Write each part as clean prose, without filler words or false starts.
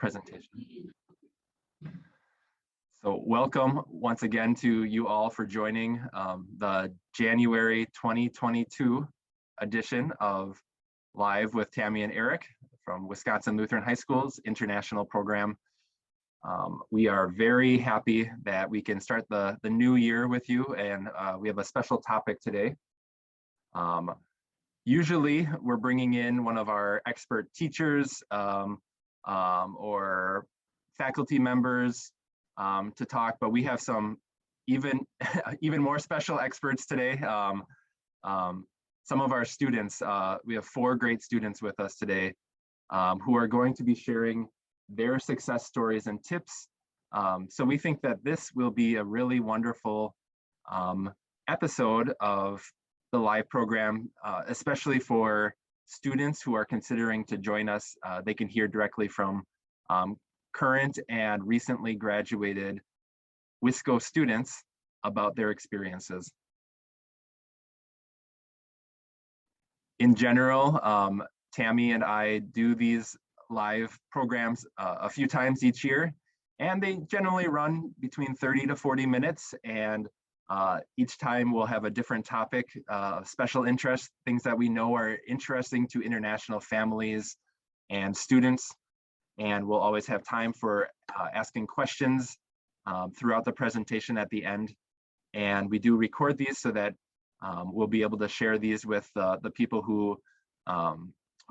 presentation. So welcome once again to you all for joining the January 2022 edition of Live with Tammy and Eric from Wisconsin Lutheran High School's international program. We are very happy that we can start the new year with you, and we have a special topic today. Usually we're bringing in one of our expert teachers or faculty members to talk, but we have some even more special experts today. Some of our students, we have 4 great students with us today who are going to be sharing their success stories and tips. So we think that this will be a really wonderful episode of the live program, especially for students who are considering to join us. They can hear directly from current and recently graduated WSCO students about their experiences. In general, Tammy and I do these live programs a few times each year, and they generally run between 30 to 40 minutes, and each time we'll have a different topic, special interest, things that we know are interesting to international families and students. And we'll always have time for asking questions throughout the presentation at the end. And we do record these so that we'll be able to share these with the people who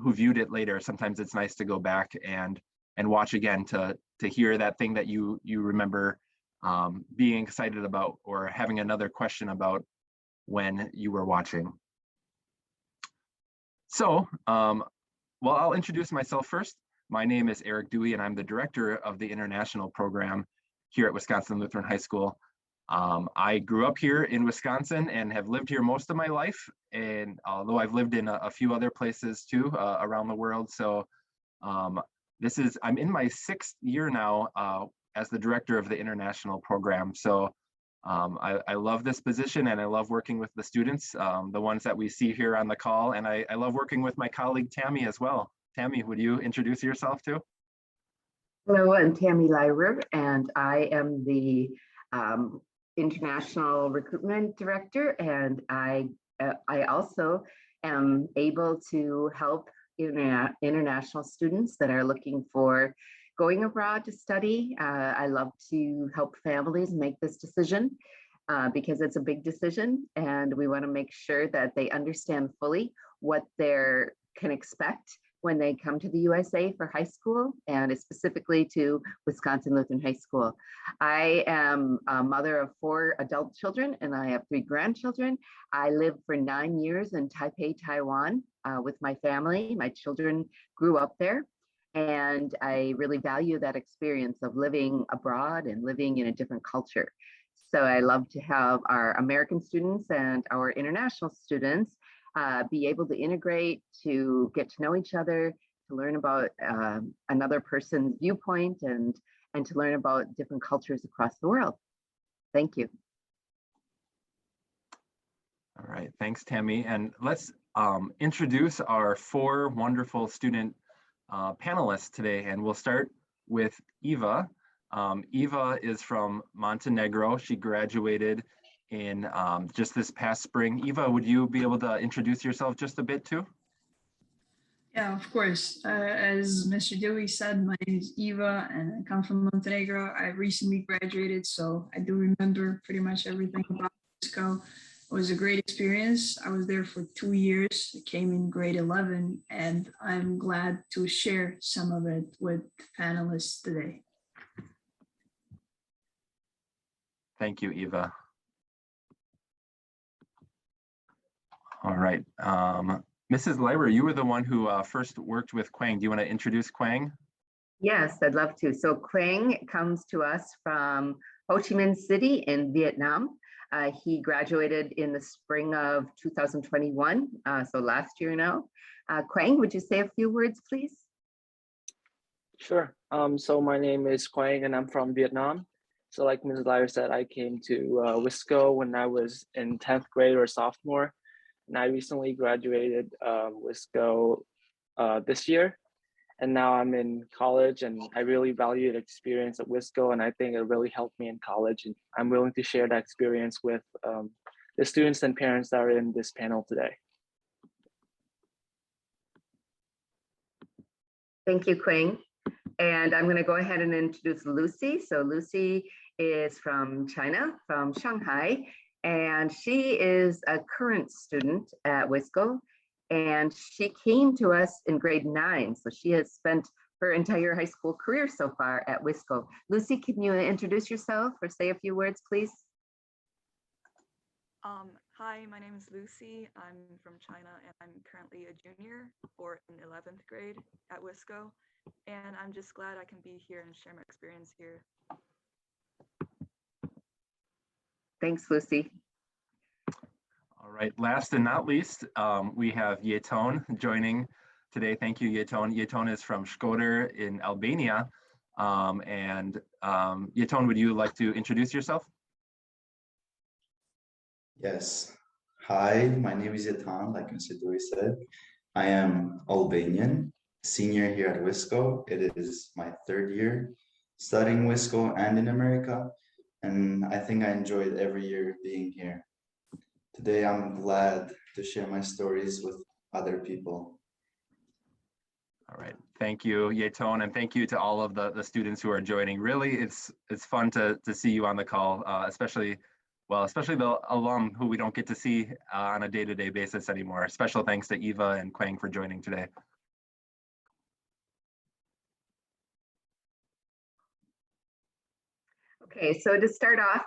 viewed it later. Sometimes it's nice to go back and watch again to hear that thing that you remember being excited about or having another question about when you were watching. So, well, I'll introduce myself first. My name is Eric Dewey, and I'm the director of the international program here at Wisconsin Lutheran High School. I grew up here in Wisconsin and have lived here most of my life, and although I've lived in a few other places too around the world. So I'm in my 6th year now as the director of the international program. So I love this position, and I love working with the students, the ones that we see here on the call, and I love working with my colleague Tammy as well. Tammy, would you introduce yourself too? Hello, I'm Tammy Lyrer, and I am the International Recruitment Director, and I also am able to help international students that are looking for going abroad to study. I love to help families make this decision because it's a big decision, and we want to make sure that they understand fully what they can expect when they come to the USA for high school, and specifically to Wisconsin Lutheran High School. I am a mother of 4 adult children, and I have 3 grandchildren. I lived for 9 years in Taipei, Taiwan with my family. My children grew up there, and I really value that experience of living abroad and living in a different culture. So I love to have our American students and our international students be able to integrate, to get to know each other, to learn about another person's viewpoint, and to learn about different cultures across the world. Thank you. All right, thanks, Tammy. And let's introduce our 4 wonderful student panelists today, and we'll start with Eva. Eva is from Montenegro. She graduated in just this past spring. Eva, would you be able to introduce yourself just a bit too? Yeah, of course. As Mr. Dewey said, my name is Eva, and I come from Montenegro. I recently graduated, so I do remember pretty much everything about WSCO. It was a great experience. I was there for 2 years. I came in grade 11, and I'm glad to share some of it with panelists today. Thank you, Eva. All right, Mrs. Lyrer, you were the one who first worked with Quang. Do you want to introduce Quang? Yes, I'd love to. So Quang comes to us from Ho Chi Minh City in Vietnam. He graduated in the spring of 2021, so last year now. Quang, would you say a few words, please? Sure. So my name is Quang, and I'm from Vietnam. So like Ms. Lyrer said, I came to WSCO when I was in 10th grade or sophomore. And I recently graduated WSCO this year. and now I'm in college, and I really value the experience at Wisco, and I think it really helped me in college, and I'm willing to share that experience with the students and parents that are in this panel today. Thank you, Quang. And I'm going to go ahead and introduce Lucy. So Lucy is from China, from Shanghai, and she is a current student at Wisco, and she came to us in grade 9. So she has spent her entire high school career so far at Wisco. Lucy, can you introduce yourself or say a few words, please? Hi, my name is Lucy. I'm from China and I'm currently a junior or in 11th grade at Wisco. And I'm just glad I can be here and share my experience here. Thanks, Lucy. All right, last and not least, we have Yeton joining today. Thank you, Yeton. Yeton is from Shkoder in Albania. Yeton, would you like to introduce yourself? Yes. Hi, my name is Yetan, like Mr. Dewey said. I am Albanian, senior here at Wisco. It is my 3rd year studying Wisco and in America, and I think I enjoyed every year being here. Today, I'm glad to share my stories with other people. All right, thank you, Yeton, and thank you to all of the students who are joining. Really, it's fun to see you on the call, especially the alum who we don't get to see on a day-to-day basis anymore. Special thanks to Eva and Quang for joining today. Okay, so to start off,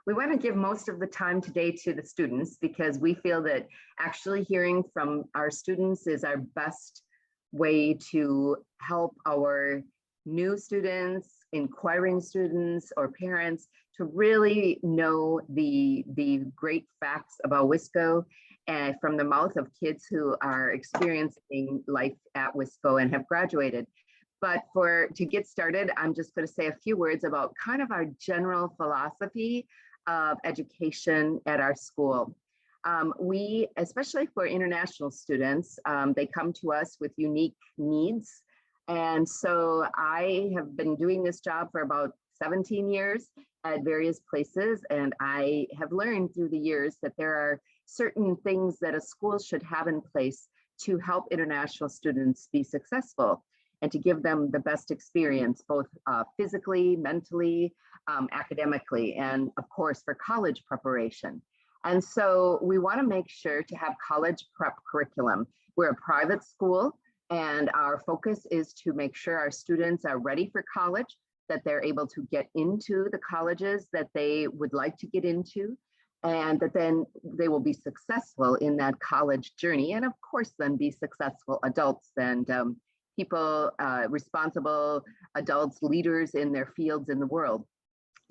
we want to give most of the time today to the students because we feel that actually hearing from our students is our best way to help our new students, inquiring students, or parents to really know the great facts about Wisco and from the mouth of kids who are experiencing life at Wisco and have graduated. But to get started, I'm just going to say a few words about kind of our general philosophy of education at our school. We, especially for international students, they come to us with unique needs. And so I have been doing this job for about 17 years at various places. And I have learned through the years that there are certain things that a school should have in place to help international students be successful and to give them the best experience, both physically, mentally, academically, and of course for college preparation. And so we want to make sure to have college prep curriculum. We're a private school, and our focus is to make sure our students are ready for college, that they're able to get into the colleges that they would like to get into, and that then they will be successful in that college journey. And of course, then be successful adults and people, responsible adults, leaders in their fields in the world.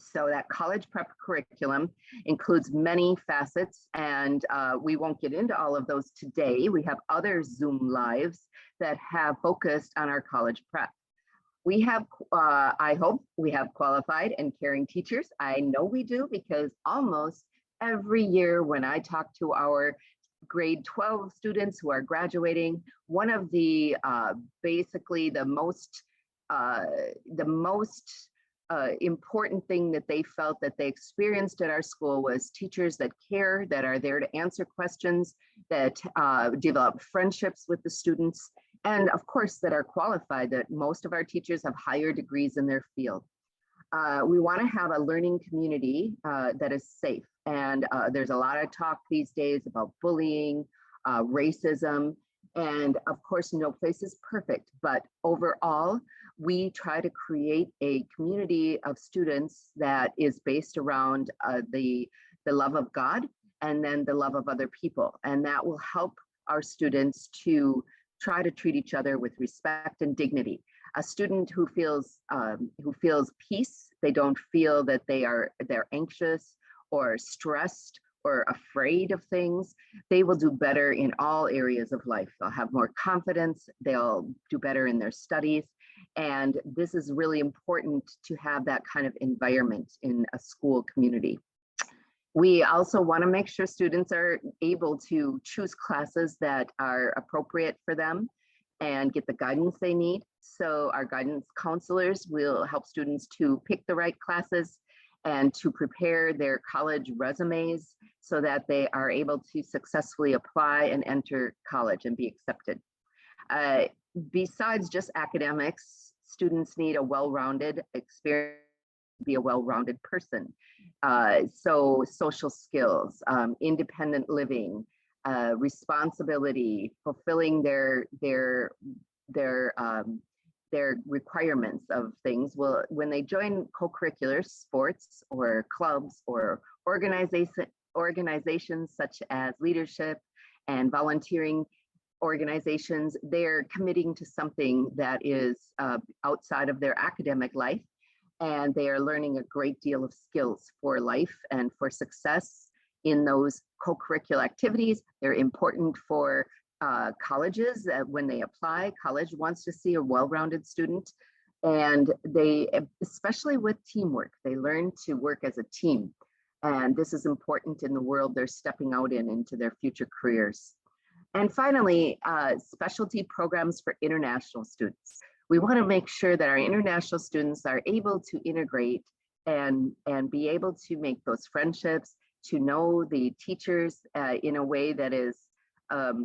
So that college prep curriculum includes many facets, and we won't get into all of those today. We have other Zoom lives that have focused on our college prep. We have, I hope we have qualified and caring teachers. I know we do because almost every year when I talk to our grade 12 students who are graduating, one of the basically the most important thing that they felt that they experienced at our school was teachers that care, that are there to answer questions, that develop friendships with the students, and of course that are qualified, that most of our teachers have higher degrees in their field. We want to have a learning community that is safe. And there's a lot of talk these days about bullying, racism, and of course, no place is perfect. But overall, we try to create a community of students that is based around the love of God and then the love of other people. And that will help our students to try to treat each other with respect and dignity. A student who feels peace, they don't feel that they're anxious or stressed or afraid of things, they will do better in all areas of life. They'll have more confidence, they'll do better in their studies. And this is really important to have that kind of environment in a school community. We also want to make sure students are able to choose classes that are appropriate for them. and get the guidance they need. So our guidance counselors will help students to pick the right classes and to prepare their college resumes so that they are able to successfully apply and enter college and be accepted. Besides just academics, students need a well-rounded experience, be a well-rounded person. So social skills, independent living, responsibility, fulfilling their requirements of things. Well, when they join co-curricular sports or clubs or organizations such as leadership and volunteering organizations, they're committing to something that is outside of their academic life, and they are learning a great deal of skills for life and for success in those co-curricular activities. They're important for colleges. When they apply, college wants to see a well-rounded student, and they, especially with teamwork, they learn to work as a team. And this is important in the world they're stepping out into their future careers. And finally, specialty programs for international students. We want to make sure that our international students are able to integrate and be able to make those friendships, to know the teachers in a way that is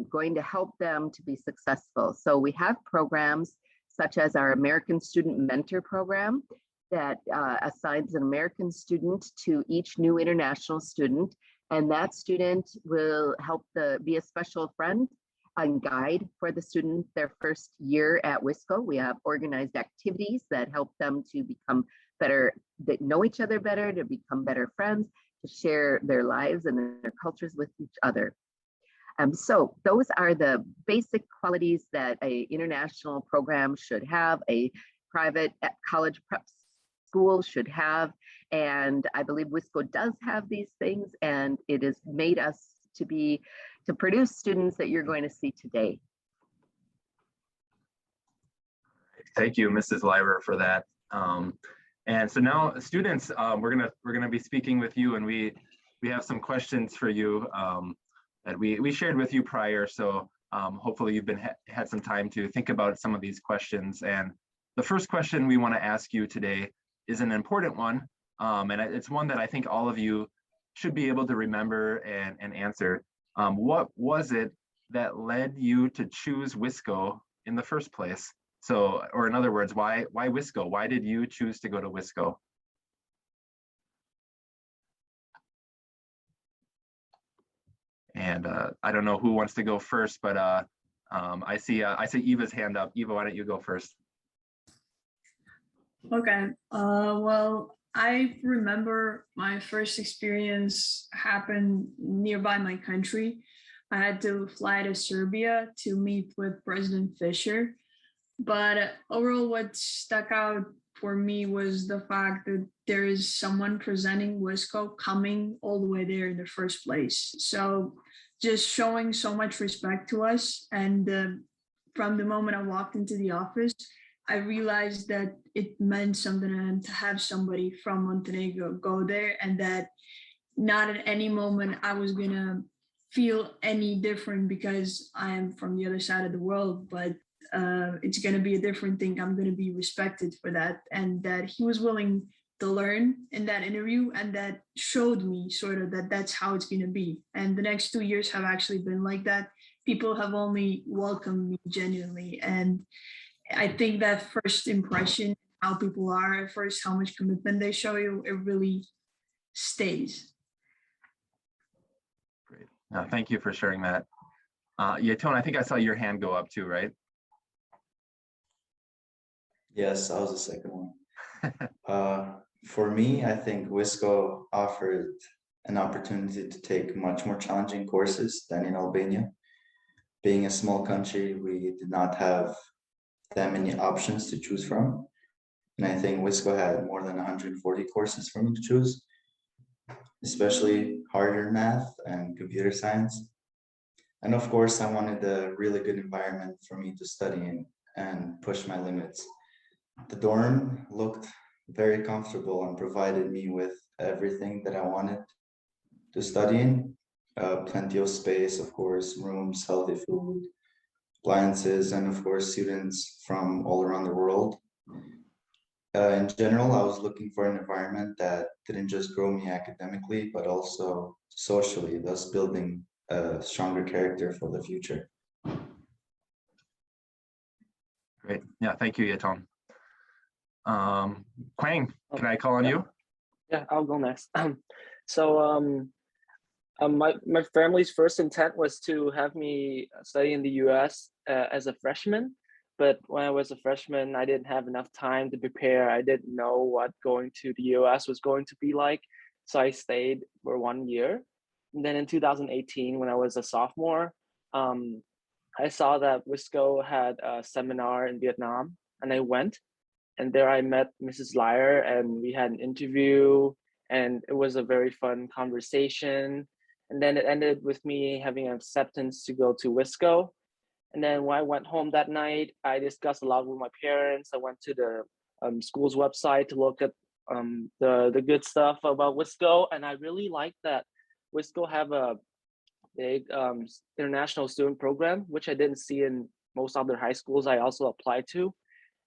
going to help them to be successful. So we have programs such as our American Student Mentor Program that assigns an American student to each new international student. And that student will help be a special friend and guide for the student their first year at WSCO. We have organized activities that help them to become better, that know each other better, to become better friends, to share their lives and their cultures with each other. So those are the basic qualities that an international program should have, a private college prep school should have. And I believe WSCO does have these things, and it has made us to produce students that you're going to see today. Thank you, Mrs. Lyra, for that. And so now, students, we're gonna be speaking with you, and we have some questions for you that we shared with you prior. So hopefully you've had some time to think about some of these questions. And the first question we want to ask you today is an important one, and it's one that I think all of you should be able to remember and answer. What was it that led you to choose WSCO in the first place? So, or in other words, why WSCO? Why did you choose to go to WSCO? And I don't know who wants to go first, but I see Eva's hand up. Eva, why don't you go first? Okay. Well, I remember my first experience happened nearby my country. I had to fly to Serbia to meet with President Fisher. But overall, what stuck out for me was the fact that there is someone presenting WSCO coming all the way there in the first place. So just showing so much respect to us. And from the moment I walked into the office, I realized that it meant something to have somebody from Montenegro go there, and that not at any moment I was gonna feel any different because I am from the other side of the world, but it's gonna be a different thing. I'm gonna be respected for that, and that he was willing to learn in that interview, and that showed me sort of that that's how it's gonna be. And the next 2 years have actually been like that. People have only welcomed me genuinely, and I think that first impression, how people are at first, how much commitment they show you, it really stays. Great. Thank you for sharing that. Yaton, I think I saw your hand go up too, right? Yes, I was the second one. For me, I think WSCO offered an opportunity to take much more challenging courses than in Albania. Being a small country, we did not have that many options to choose from. And I think WSCO had more than 140 courses for me to choose, especially harder math and computer science. And of course, I wanted a really good environment for me to study in and push my limits. The dorm looked very comfortable and provided me with everything that I wanted to study in. Plenty of space, of course, rooms, healthy food, alliances, and of course, students from all around the world. In general, I was looking for an environment that didn't just grow me academically, but also socially, thus building a stronger character for the future. Great. Yeah, thank you, Yaton. Quang, can I call on you? Yeah, I'll go next. My family's first intent was to have me study in the US as a freshman. But when I was a freshman, I didn't have enough time to prepare. I didn't know what going to the US was going to be like. So I stayed for 1 year. And then in 2018, when I was a sophomore, I saw that Wisco had a seminar in Vietnam, and I went. And there I met Mrs. Lyer, and we had an interview, and it was a very fun conversation. And then it ended with me having an acceptance to go to Wisco. And then when I went home that night, I discussed a lot with my parents. I went to the school's website to look at the good stuff about Wisco, and I really liked that Wisco have a big international student program, which I didn't see in most other high schools I also applied to.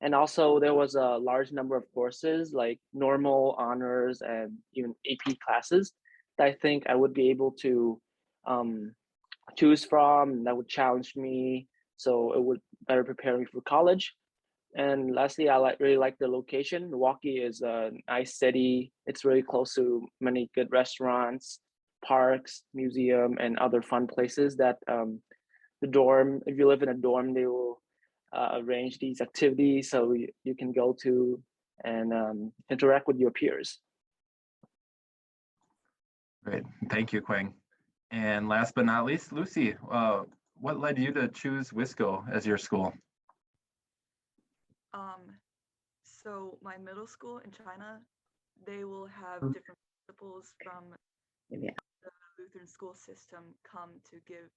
And also there was a large number of courses like normal, honors, and even AP classes that I think I would be able to choose from, and that would challenge me. So it would better prepare me for college. And lastly, I really like the location. Milwaukee is a nice city. It's really close to many good restaurants, parks, museum, and other fun places that the dorm, if you live in a dorm, they will arrange these activities so you can go to and interact with your peers. Great, thank you, Quang. And last but not least, Lucy, what led you to choose Wisco as your school? So my middle school in China, they will have different principals from Yeah. the Lutheran school system come to give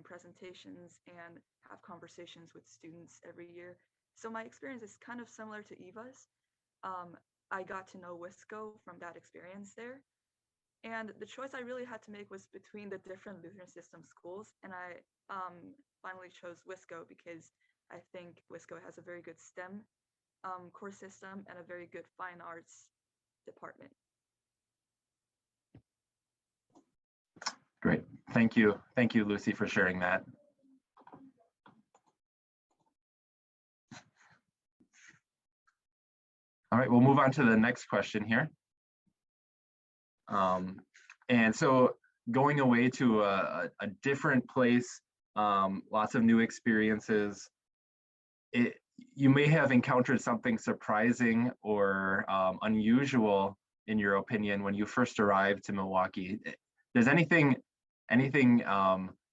presentations and have conversations with students every year. So my experience is kind of similar to Eva's. I got to know Wisco from that experience there. And the choice I really had to make was between the different Lutheran system schools. And I finally chose Wisco because I think Wisco has a very good STEM core system and a very good fine arts department. Great, thank you, Lucy, for sharing that. All right, we'll move on to the next question here. And so going away to a different place, lots of new experiences, you may have encountered something surprising or unusual in your opinion when you first arrived to Milwaukee. Does anything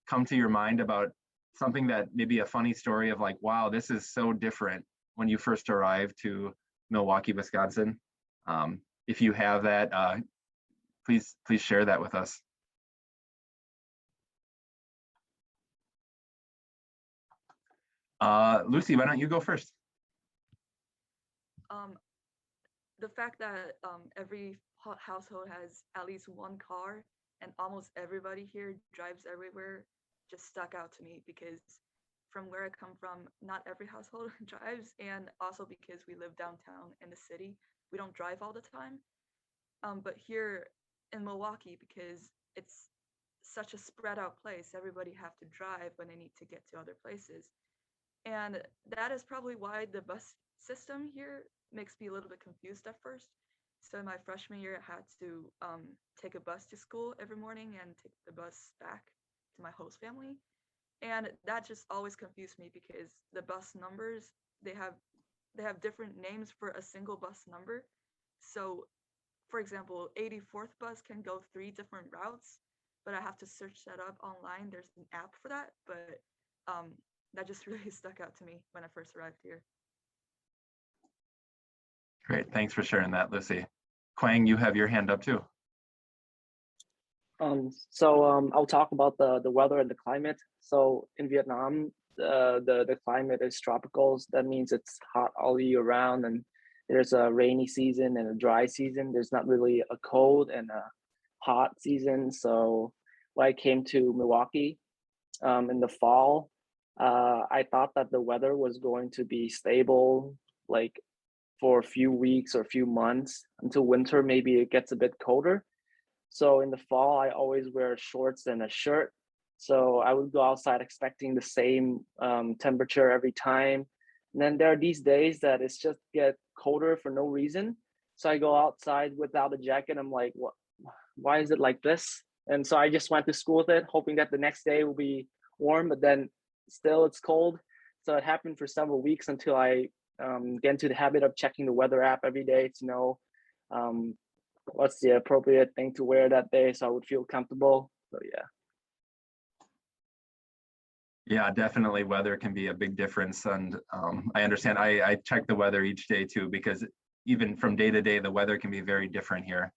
come to your mind about something that maybe a funny story of like, wow, this is so different when you first arrived to Milwaukee, Wisconsin? If you have that, please share that with us. Lucy, why don't you go first? The fact that every household has at least one car and almost everybody here drives everywhere just stuck out to me, because from where I come from, not every household drives, and also because we live downtown in the city, we don't drive all the time. But here in Milwaukee, because it's such a spread out place, everybody have to drive when they need to get to other places. And that is probably why the bus system here makes me a little bit confused at first. So in my freshman year, I had to take a bus to school every morning and take the bus back to my host family. And that just always confused me because the bus numbers, they have different names for a single bus number. So for example, 84th bus can go 3 different routes, but I have to search that up online. There's an app for that, but that just really stuck out to me when I first arrived here. Great, thanks for sharing that, Lucy. Quang, you have your hand up too. I'll talk about the weather and the climate. So in Vietnam, the climate is tropical. That means it's hot all year round, and there's a rainy season and a dry season. There's not really a cold and a hot season. So when I came to Milwaukee in the fall, I thought that the weather was going to be stable, like for a few weeks or a few months until winter. Maybe it gets a bit colder. So in the fall, I always wear shorts and a shirt. So I would go outside expecting the same temperature every time. And then there are these days that it's just get colder for no reason. So I go outside without a jacket. I'm like, what? Why is it like this? And so I just went to school with it, hoping that the next day will be warm, but then still it's cold. So it happened for several weeks until I get into the habit of checking the weather app every day to know what's the appropriate thing to wear that day so I would feel comfortable. So yeah. Yeah, definitely weather can be a big difference. And I understand, I check the weather each day too, because even from day to day, the weather can be very different here.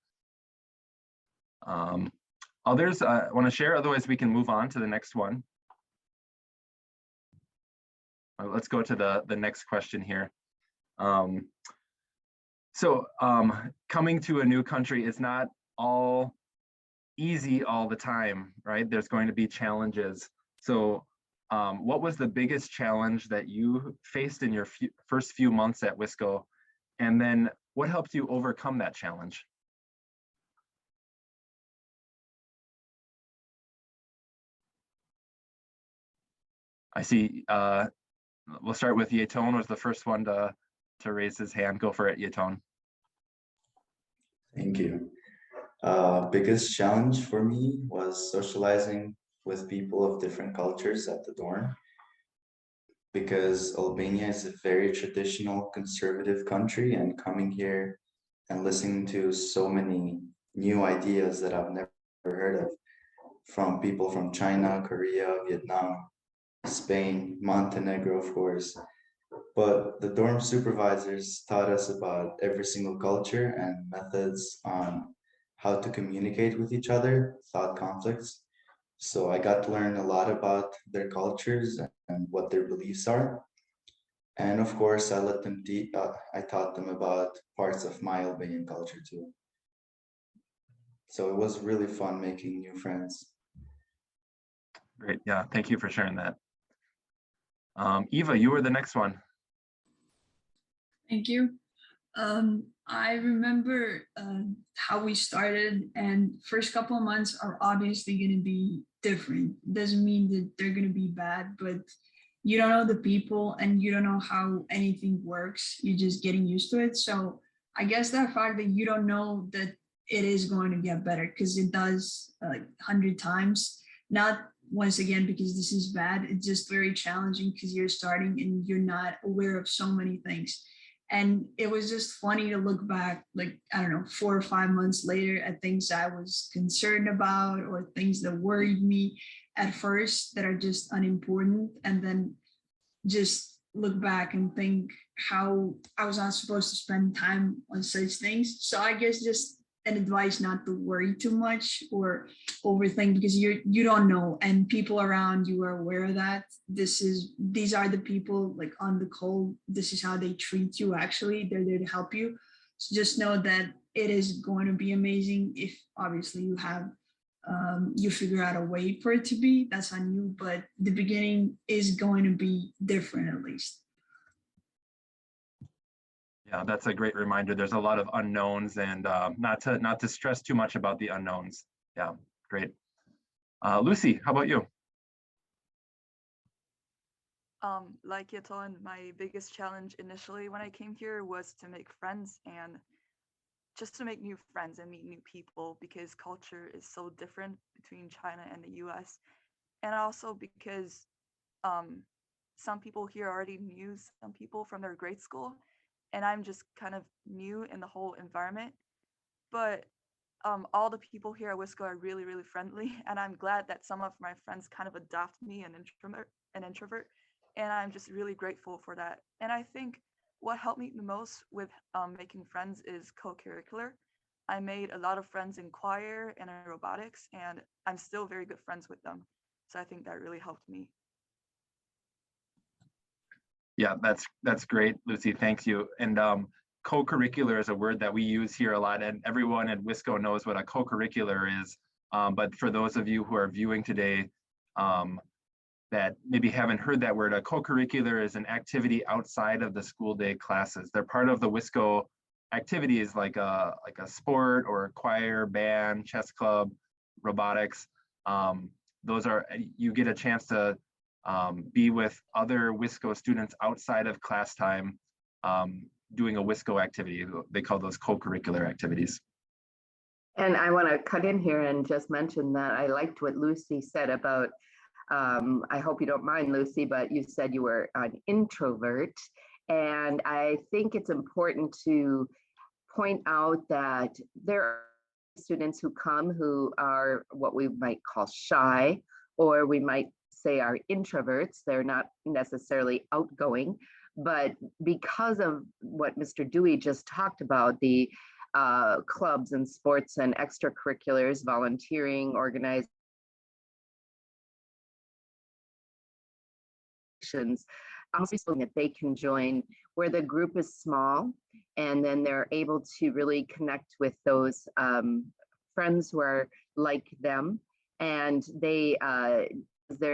Others want to share, otherwise we can move on to the next one. Let's go to the next question here. Coming to a new country is not all easy all the time, right? There's going to be challenges. So what was the biggest challenge that you faced in your first few months at Wisco? And then what helped you overcome that challenge? I see, we'll start with Yeton was the first one to raise his hand. Go for it, Yeton. Thank you. Biggest challenge for me was socializing with people of different cultures at the dorm, because Albania is a very traditional conservative country, and coming here and listening to so many new ideas that I've never heard of from people from China, Korea, Vietnam, Spain, Montenegro, of course. But the dorm supervisors taught us about every single culture and methods on how to communicate with each other without conflicts. So I got to learn a lot about their cultures and what their beliefs are. And of course, I taught them about parts of my Albanian culture too. So it was really fun making new friends. Great, yeah, thank you for sharing that. Eva, you were the next one. Thank you. I remember how we started, and first couple of months are obviously going to be different. Doesn't mean that they're going to be bad, but you don't know the people and you don't know how anything works. You're just getting used to it. So I guess that fact that you don't know that it is going to get better, because it does like 100 times, not once again because this is bad. It's just very challenging because you're starting and you're not aware of so many things. And it was just funny to look back, like, I don't know, 4 or 5 months later at things I was concerned about or things that worried me at first that are just unimportant. And then just look back and think how I was not supposed to spend time on such things. So I guess just an advice not to worry too much or overthink, because you don't know, and people around you are aware of that. These are the people like on the call. This is how they treat you. Actually, they're there to help you. So just know that it is going to be amazing if obviously you figure out a way for it to be. That's on you, but the beginning is going to be different at least. Yeah, that's a great reminder. There's a lot of unknowns, and not to stress too much about the unknowns. Yeah, great. Lucy, how about you? Like Yaton, my biggest challenge initially when I came here was to make friends and just to make new friends and meet new people, because culture is so different between China and the US. And also because some people here already knew some people from their grade school, and I'm just kind of new in the whole environment. But all the people here at Wisco are really, really friendly, and I'm glad that some of my friends kind of adopt me, an introvert, and I'm just really grateful for that. And I think what helped me the most with making friends is co-curricular. I made a lot of friends in choir and in robotics, and I'm still very good friends with them. So I think that really helped me. Yeah, that's great, Lucy. Thanks you. And co-curricular is a word that we use here a lot, and everyone at Wisco knows what a co-curricular is. But for those of you who are viewing today, that maybe haven't heard that word, a co-curricular is an activity outside of the school day classes. They're part of the WSCO activities like a sport or a choir, band, chess club, robotics. Those are, you get a chance to be with other WSCO students outside of class time doing a WSCO activity. They call those co-curricular activities. And I want to cut in here and just mention that I liked what Lucy said about, I hope you don't mind, Lucy, but you said you were an introvert. And I think it's important to point out that there are students who come who are what we might call shy, or we might say are introverts. They're not necessarily outgoing, but because of what Mr. Dewey just talked about, the clubs and sports and extracurriculars, volunteering, organizations, that they can join where the group is small, and then they're able to really connect with those friends who are like them, and they're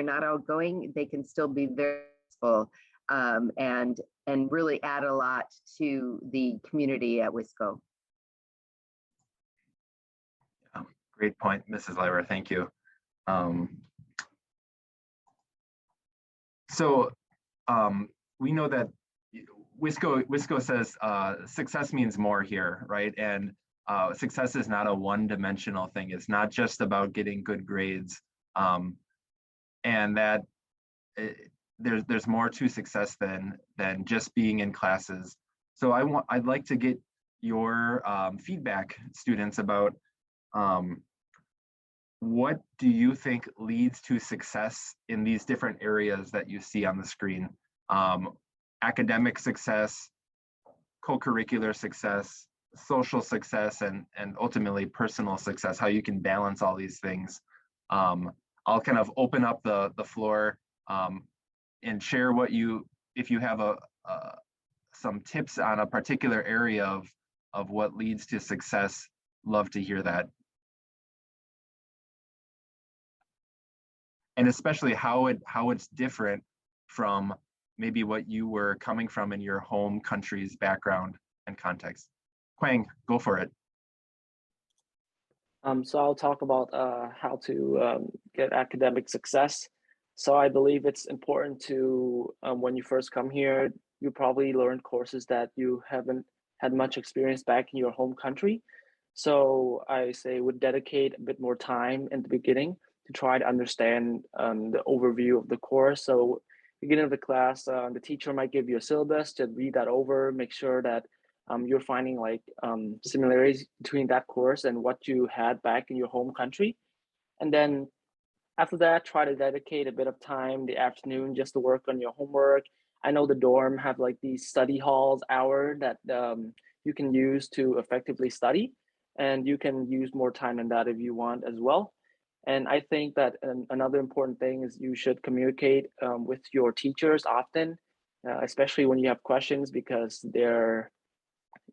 not outgoing, they can still be very useful and really add a lot to the community at WSCO. Great point, Mrs. Lyra, thank you. We know that WSCO says success means more here, right? And success is not a one-dimensional thing. It's not just about getting good grades, and that there's more to success than just being in classes. So I'd like to get your feedback, students, about what do you think leads to success in these different areas that you see on the screen? Academic success, co-curricular success, social success, and ultimately personal success, how you can balance all these things. I'll kind of open up the floor and share what if you have some tips on a particular area of what leads to success, love to hear that. And especially how it's different from maybe what you were coming from in your home country's background and context. Quang, go for it. So I'll talk about how to get academic success. So I believe it's important to, when you first come here, you probably learn courses that you haven't had much experience back in your home country. So I say would dedicate a bit more time in the beginning to try to understand the overview of the course. So beginning of the class, the teacher might give you a syllabus to read that over, make sure that you're finding like similarities between that course and what you had back in your home country. And then after that, try to dedicate a bit of time the afternoon just to work on your homework. I know the dorm have like these study halls hour that you can use to effectively study, and you can use more time in that if you want as well. And I think that another important thing is you should communicate with your teachers often, especially when you have questions, because they're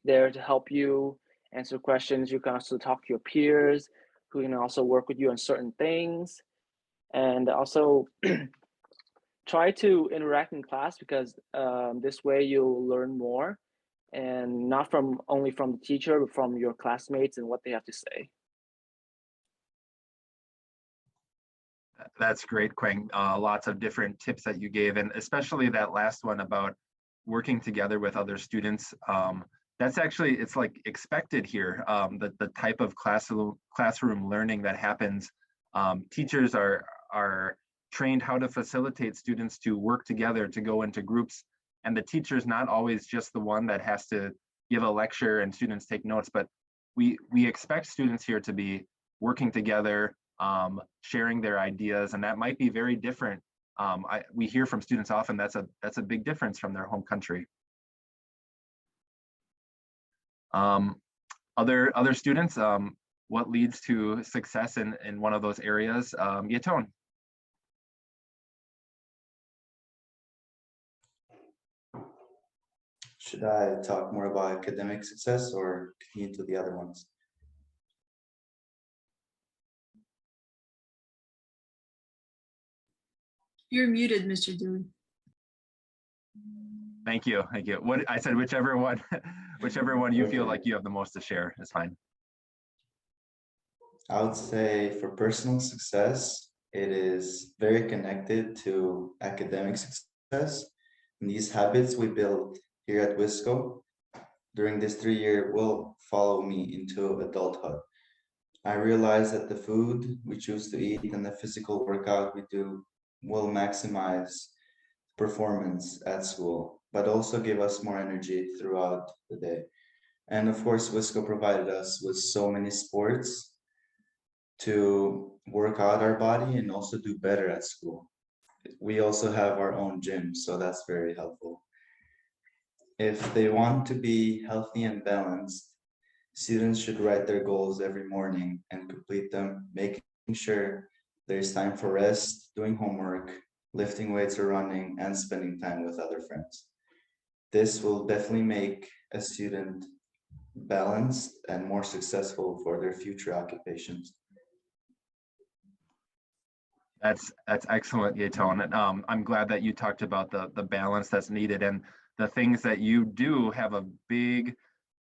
there to help you answer questions. You can also talk to your peers who can also work with you on certain things. And also try to interact in class, because this way you'll learn more, and not only from the teacher, but from your classmates and what they have to say. That's great, Quang. Lots of different tips that you gave, and especially that last one about working together with other students. That's actually, it's like expected here, the type of classroom learning that happens. Teachers are trained how to facilitate students to work together, to go into groups, and the teacher's not always just the one that has to give a lecture and students take notes, but we expect students here to be working together, sharing their ideas, and that might be very different. We hear from students often that's a big difference from their home country. Other students, what leads to success in one of those areas? Yaton. Should I talk more about academic success or continue to the other ones? You're muted, Mr. Dewey. Thank you. Thank you. What I said, whichever one, whichever one you feel Okay. like you have the most to share is fine. I would say for personal success, it is very connected to academic success. And these habits we build here at Wisco during this 3 year will follow me into adulthood. I realize that the food we choose to eat and the physical workout we do will maximize performance at school, but also give us more energy throughout the day. And of course, Wisco provided us with so many sports to work out our body and also do better at school. We also have our own gym, so that's very helpful. If they want to be healthy and balanced, students should write their goals every morning and complete them, making sure there's time for rest, doing homework, lifting weights or running, and spending time with other friends. This will definitely make a student balanced and more successful for their future occupations. That's excellent, Yaton. And I'm glad that you talked about the balance that's needed, and the things that you do have a big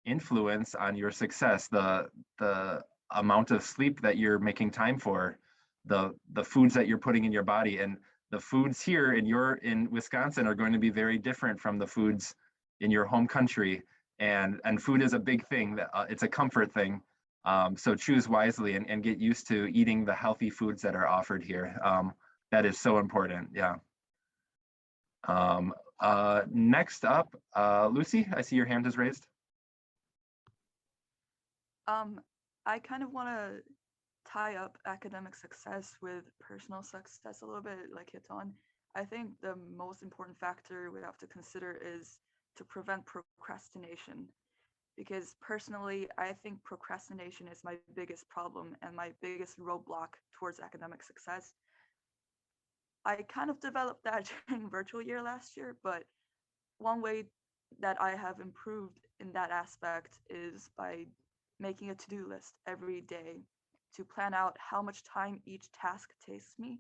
influence on your success. The amount of sleep that you're making time for, the foods that you're putting in your body, and the foods here in Wisconsin are going to be very different from the foods in your home country. And food is a big thing. It's a comfort thing. So choose wisely and get used to eating the healthy foods that are offered here. That is so important. Yeah. Next up, Lucy, I see your hand is raised. I kind of want to tie up academic success with personal success a little bit, like Hiton. I think the most important factor we have to consider is to prevent procrastination. Because personally, I think procrastination is my biggest problem and my biggest roadblock towards academic success. I kind of developed that during virtual year last year, but one way that I have improved in that aspect is by making a to-do list every day to plan out how much time each task takes me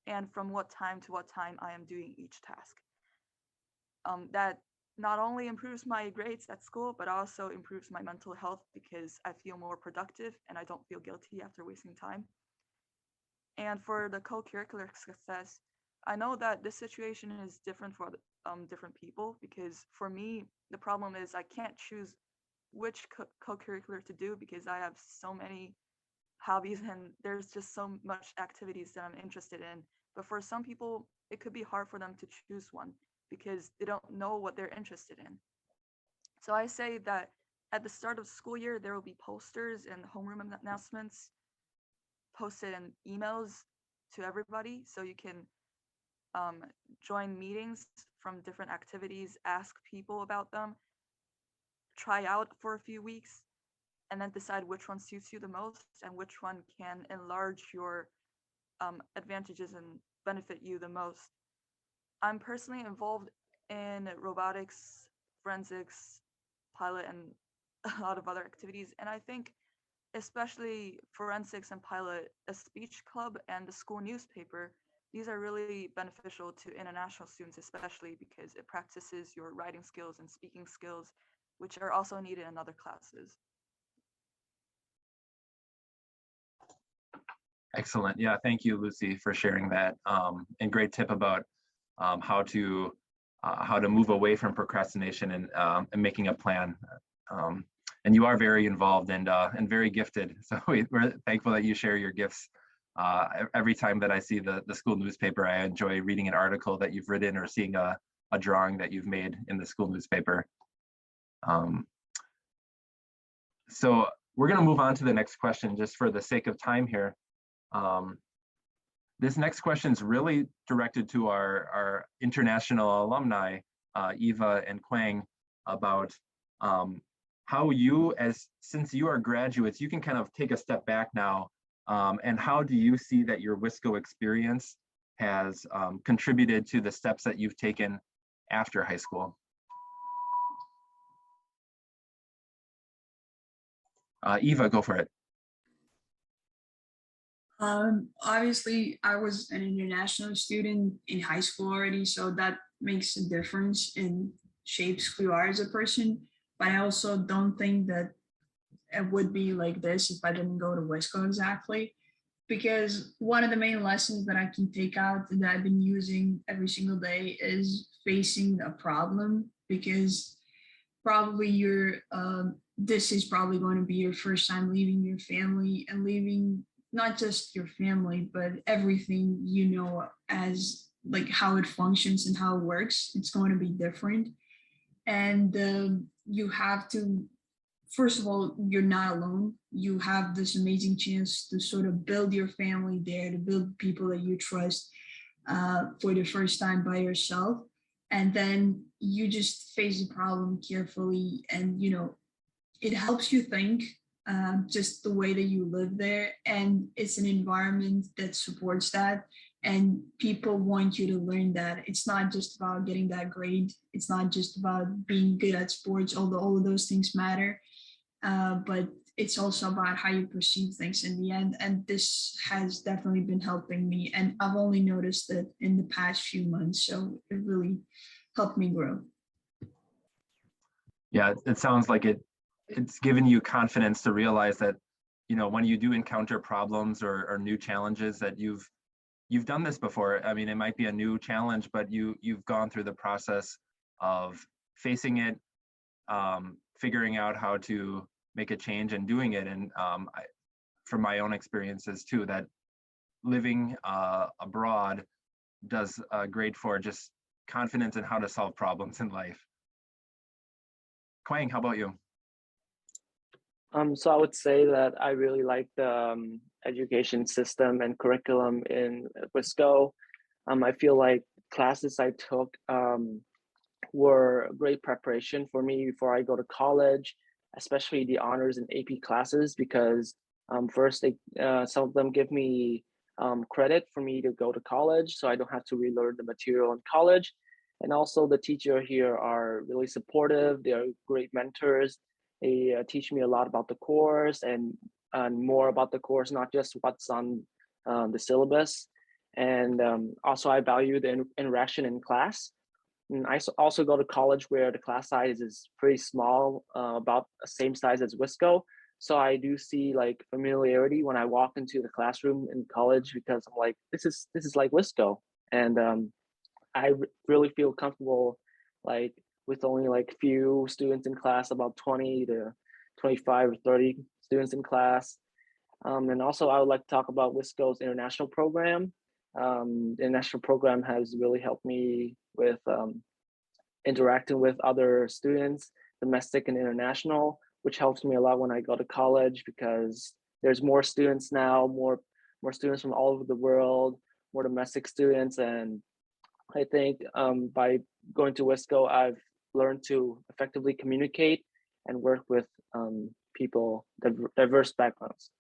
and from what time to what time I am doing each task. That not only improves my grades at school, but also improves my mental health because I feel more productive and I don't feel guilty after wasting time. And for the co-curricular success, I know that this situation is different for different people because for me, the problem is I can't choose which co-curricular to do because I have so many hobbies and there's just so much activities that I'm interested in. But for some people, it could be hard for them to choose one because they don't know what they're interested in. So I say that at the start of school year, there will be posters and homeroom announcements posted in emails to everybody. So you can join meetings from different activities, ask people about them, try out for a few weeks, and then decide which one suits you the most and which one can enlarge your advantages and benefit you the most. I'm personally involved in robotics, forensics, pilot, and a lot of other activities. And I think especially forensics and pilot, a speech club and the school newspaper, these are really beneficial to international students, especially because it practices your writing skills and speaking skills, which are also needed in other classes. Excellent. Yeah, thank you, Lucy, for sharing that. And great tip about how to move away from procrastination and making a plan. And you are very involved and very gifted. So we're thankful that you share your gifts. Every time that I see the school newspaper, I enjoy reading an article that you've written or seeing a drawing that you've made in the school newspaper. So we're going to move on to the next question just for the sake of time here. This next question is really directed to our international alumni, Eva and Quang, about how you, since you are graduates, you can kind of take a step back now, and how do you see that your Wisco experience has contributed to the steps that you've taken after high school? Eva, go for it. Obviously, I was an international student in high school already, so that makes a difference in shapes who you are as a person. But I also don't think that it would be like this if I didn't go to Wisco exactly. Because one of the main lessons that I can take out that I've been using every single day is facing a problem. Because probably this is probably going to be your first time leaving your family and leaving not just your family but everything you know as like how it functions and how it works. It's going to be different, and you have to, first of all, you're not alone. You have this amazing chance to sort of build your family there, to build people that you trust for the first time by yourself. And then you just face the problem carefully, and it helps you think, just the way that you live there, and it's an environment that supports that, and people want you to learn that it's not just about getting that grade, it's not just about being good at sports, although all of those things matter, but it's also about how you perceive things in the end. And this has definitely been helping me, and I've only noticed it in the past few months, so it really helped me grow. Yeah, it sounds like it's given you confidence to realize that, when you do encounter problems or new challenges, that you've done this before. I mean, it might be a new challenge, but you've gone through the process of facing it, figuring out how to make a change and doing it. And from my own experiences too, that living abroad does great for just confidence in how to solve problems in life. Quang, how about you? So I would say that I really like the education system and curriculum in Wisco. I feel like classes I took were great preparation for me before I go to college, especially the honors and AP classes, because first some of them give me credit for me to go to college, so I don't have to relearn the material in college. And also the teacher here are really supportive. They are great mentors. They teach me a lot about the course and more about the course, not just what's on the syllabus. And also I value the interaction in class. And I also go to college where the class size is pretty small, about the same size as Wisco. So I do see like familiarity when I walk into the classroom in college, because I'm like, this is like Wisco. And I really feel comfortable, like with only like few students in class, about 20 to 25 or 30 students in class. And also I would like to talk about Wisco's international program. The international program has really helped me with interacting with other students, domestic and international, which helps me a lot when I go to college, because there's more students now, more students from all over the world, more domestic students. And I think by going to Wisco, I've learned to effectively communicate and work with people, diverse backgrounds.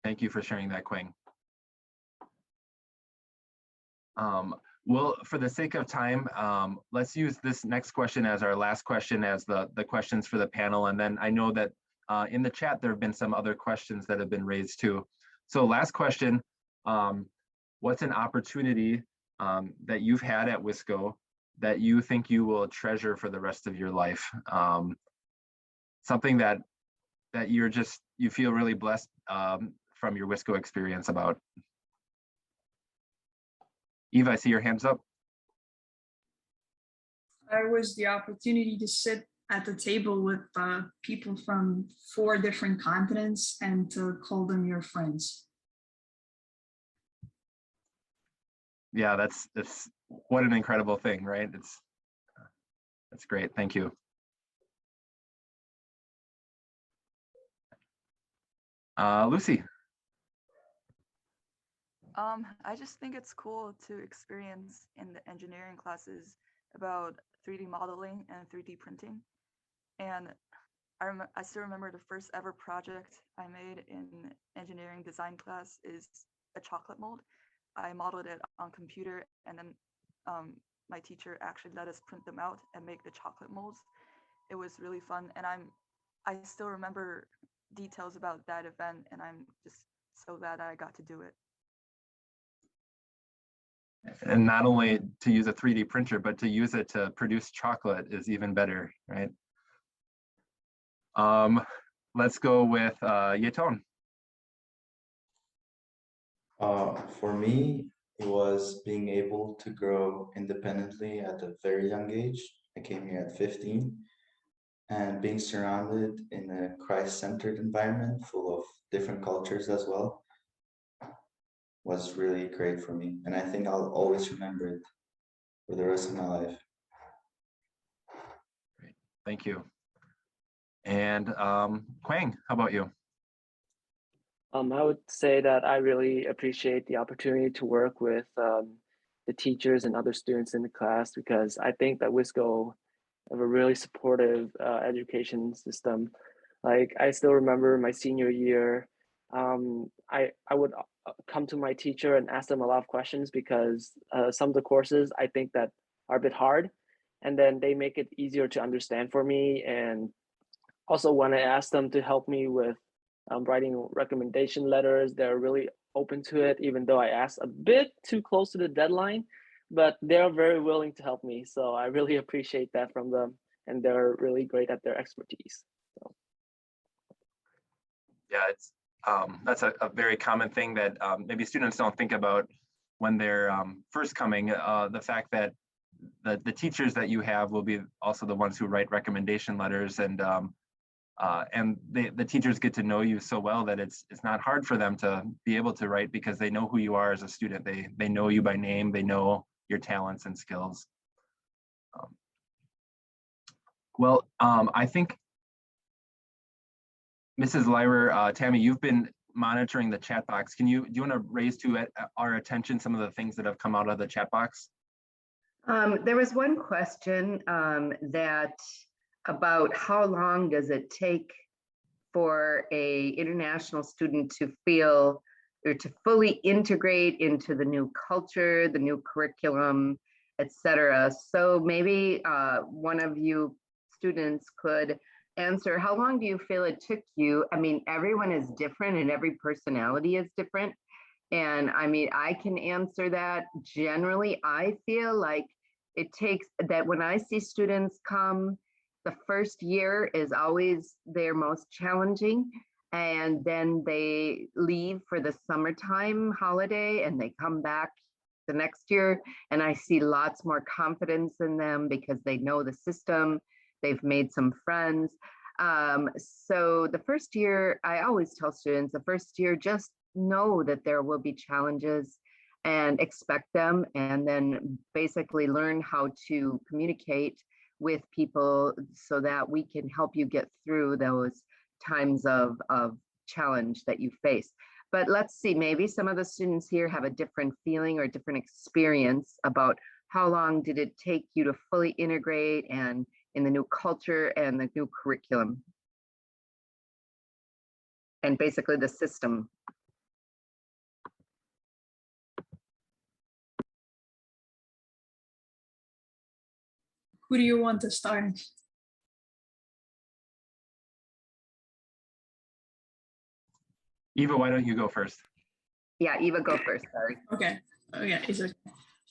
Thank you for sharing that, Quang. Well, for the sake of time, let's use this next question as our last question, as the questions for the panel. And then I know that in the chat, there have been some other questions that have been raised too. So last question, what's an opportunity that you've had at Wisco that you think you will treasure for the rest of your life? Something that you feel really blessed from your Wisco experience about. Eva, I see your hands up. I was the opportunity to sit at the table with people from 4 different continents and to call them your friends. Yeah, that's what an incredible thing, right? That's great. Thank you. Lucy. I just think it's cool to experience in the engineering classes about 3D modeling and 3D printing. And I still remember the first ever project I made in engineering design class is a chocolate mold. I modeled it on computer, and then my teacher actually let us print them out and make the chocolate molds. It was really fun, and I still remember details about that event, and I'm just so glad I got to do it. And not only to use a 3D printer, but to use it to produce chocolate is even better, right? Let's go with Yeton. For me, it was being able to grow independently at a very young age. I came here at 15, and being surrounded in a Christ-centered environment full of different cultures as well was really great for me. And I think I'll always remember it for the rest of my life. Great, thank you. And Quang, how about you? I would say that I really appreciate the opportunity to work with the teachers and other students in the class, because I think that Wisco have a really supportive education system. Like, I still remember my senior year, I would come to my teacher and ask them a lot of questions, because some of the courses I think that are a bit hard, and then they make it easier to understand for me. And also, when I ask them to help me with writing recommendation letters, they're really open to it, even though I asked a bit too close to the deadline, but they're very willing to help me. So I really appreciate that from them, and they're really great at their expertise. So. Yeah, it's that's a very common thing that maybe students don't think about when they're first coming. The fact that the teachers that you have will be also the ones who write recommendation letters, and the teachers get to know you so well that it's not hard for them to be able to write, because they know who you are as a student. They know you by name, they know your talents and skills. I think Mrs. Lyra, Tammy, you've been monitoring the chat box. Do you want to raise to our attention some of the things that have come out of the chat box? There was one question that about how long does it take for a international student to feel or to fully integrate into the new culture, the new curriculum, etc. So maybe one of you students could answer, how long do you feel it took you? I mean, everyone is different and every personality is different. And I mean, I can answer that. Generally, I feel like it takes that when I see students come, the first year is always their most challenging. And then they leave for the summertime holiday and they come back the next year. And I see lots more confidence in them because they know the system, they've made some friends. So the first year, I always tell students, the first year, just know that there will be challenges and expect them, and then basically learn how to communicate with people so that we can help you get through those times of challenge that you face. But let's see, maybe some of the students here have a different feeling or different experience about how long did it take you to fully integrate and in the new culture and the new curriculum and basically the system. Who do you want to start? Eva, why don't you go first? Yeah, Eva, go first, sorry. Okay, it's okay.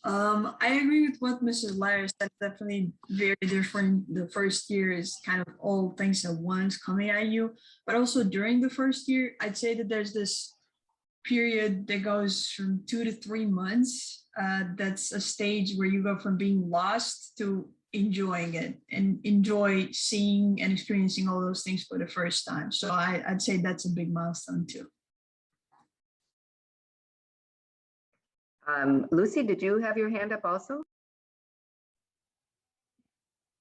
I agree with what Mrs. Lyra said. Definitely very different. The first year is kind of all things at once coming at you, but also during the first year, I'd say that there's this period that goes from 2 to 3 months. That's a stage where you go from being lost to enjoying it and enjoy seeing and experiencing all those things for the first time. So I'd say that's a big milestone too. Lucy, did you have your hand up also?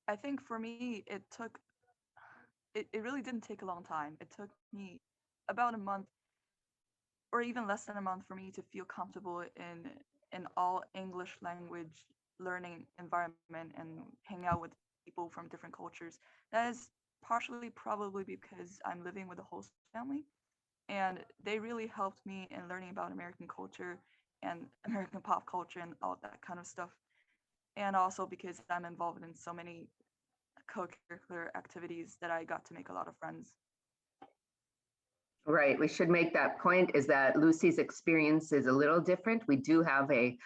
I think for me, it really didn't take a long time. It took me about a month or even less than a month for me to feel comfortable in all English language learning environment and hang out with people from different cultures. That is partially probably because I'm living with a host family, and they really helped me in learning about American culture and American pop culture and all that kind of stuff. And also because I'm involved in so many co-curricular activities that I got to make a lot of friends. Right, we should make that point is that Lucy's experience is a little different. We do have a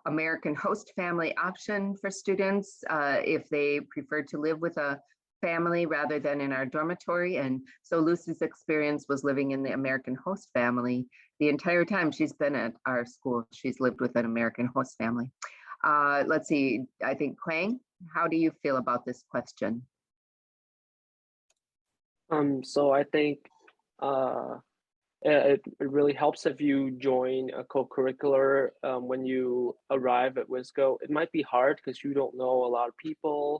American host family option for students if they prefer to live with a family rather than in our dormitory. And so Lucy's experience was living in the American host family. The entire time she's been at our school, she's lived with an American host family. Let's see, I think Quang, how do you feel about this question? So I think it really helps if you join a co-curricular when you arrive at Wisco. It might be hard because you don't know a lot of people,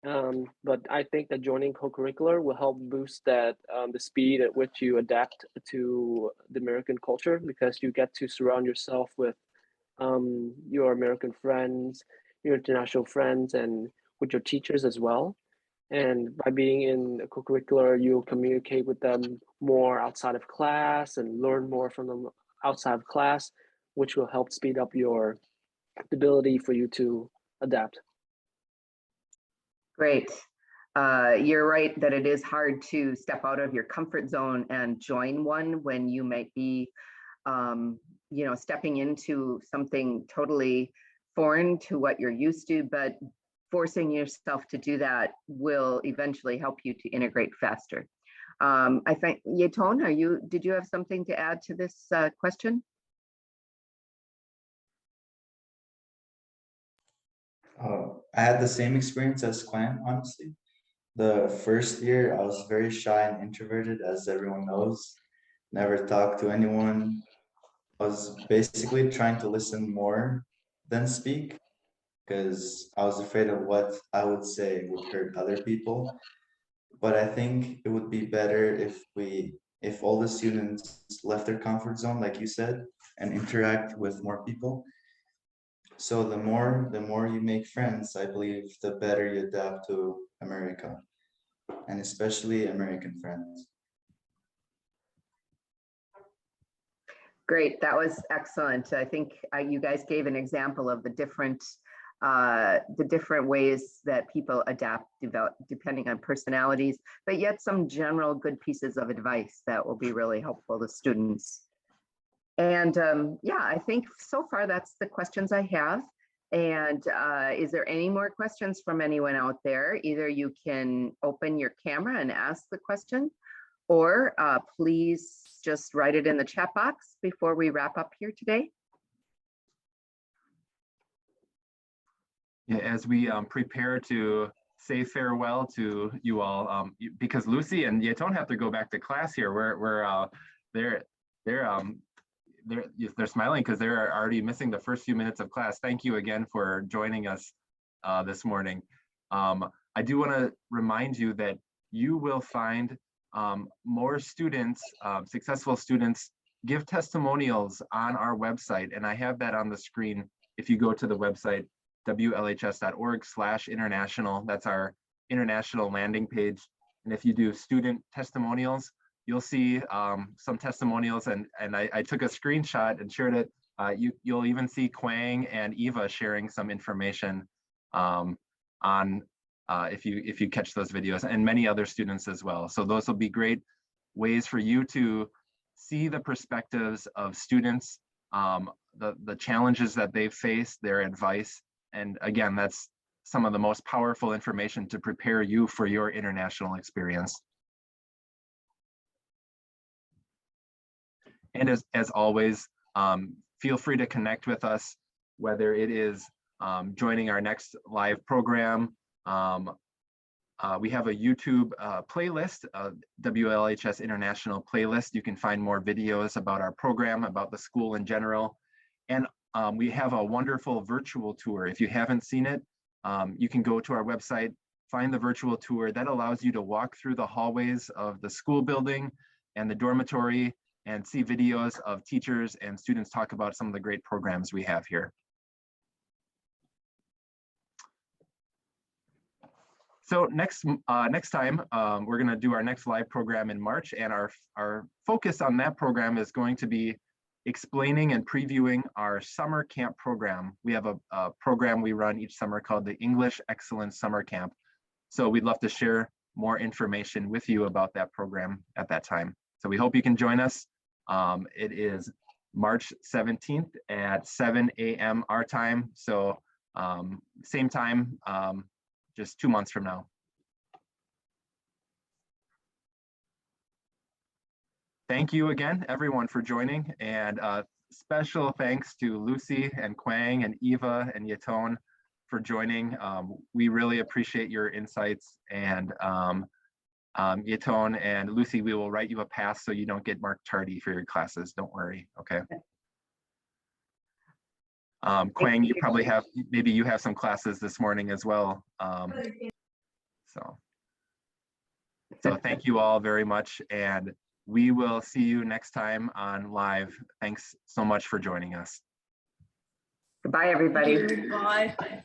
but I think that joining co-curricular will help boost that the speed at which you adapt to the American culture, because you get to surround yourself with your American friends, your international friends, and with your teachers as well. And by being in a co-curricular, you'll communicate with them more outside of class and learn more from them outside of class, which will help speed up your ability for you to adapt. Great. You're right that it is hard to step out of your comfort zone and join one when you might be, stepping into something totally foreign to what you're used to, but forcing yourself to do that will eventually help you to integrate faster. I think, Yeton, did you have something to add to this question? I had the same experience as Quang, honestly. The first year, I was very shy and introverted, as everyone knows. Never talked to anyone. I was basically trying to listen more than speak because I was afraid of what I would say would hurt other people. But I think it would be better if all the students left their comfort zone, like you said, and interact with more people. So the more you make friends, I believe the better you adapt to America, and especially American friends. Great, that was excellent. I think you guys gave an example of the different ways that people adapt, develop, depending on personalities, but yet some general good pieces of advice that will be really helpful to students. And yeah, I think so far that's the questions I have. And is there any more questions from anyone out there? Either you can open your camera and ask the question, or please just write it in the chat box before we wrap up here today. Yeah, as we prepare to say farewell to you all, because Lucy and Yeton have to go back to class here. They're smiling because they're already missing the first few minutes of class. Thank you again for joining us this morning. I do want to remind you that you will find more students, successful students, give testimonials on our website, and I have that on the screen. If you go to the website, WLHS.org/international, that's our international landing page. And if you do student testimonials, you'll see some testimonials, and I took a screenshot and shared it. You'll even see Quang and Eva sharing some information on if you catch those videos, and many other students as well. So those will be great ways for you to see the perspectives of students, the challenges that they've faced, their advice. And again, that's some of the most powerful information to prepare you for your international experience. And as always, feel free to connect with us, whether it is joining our next live program. We have a YouTube playlist, WLHS International playlist. You can find more videos about our program, about the school in general. And we have a wonderful virtual tour. If you haven't seen it, you can go to our website, find the virtual tour. That allows you to walk through the hallways of the school building and the dormitory and see videos of teachers and students talk about some of the great programs we have here. So next time, we're going to do our next live program in March, and our focus on that program is going to be explaining and previewing our summer camp program. We have a program we run each summer called the English Excellence Summer Camp. So we'd love to share more information with you about that program at that time. So we hope you can join us. It is March 17th at 7 a.m. our time. So same time, just 2 months from now. Thank you again, everyone, for joining, and special thanks to Lucy and Quang and Eva and Yatone for joining. We really appreciate your insights, and Yatone and Lucy, we will write you a pass so you don't get marked tardy for your classes. Don't worry, okay? Quang, you probably have, maybe you have some classes this morning as well. So thank you all very much, and we will see you next time on live. Thanks so much for joining us. Goodbye, everybody. Goodbye.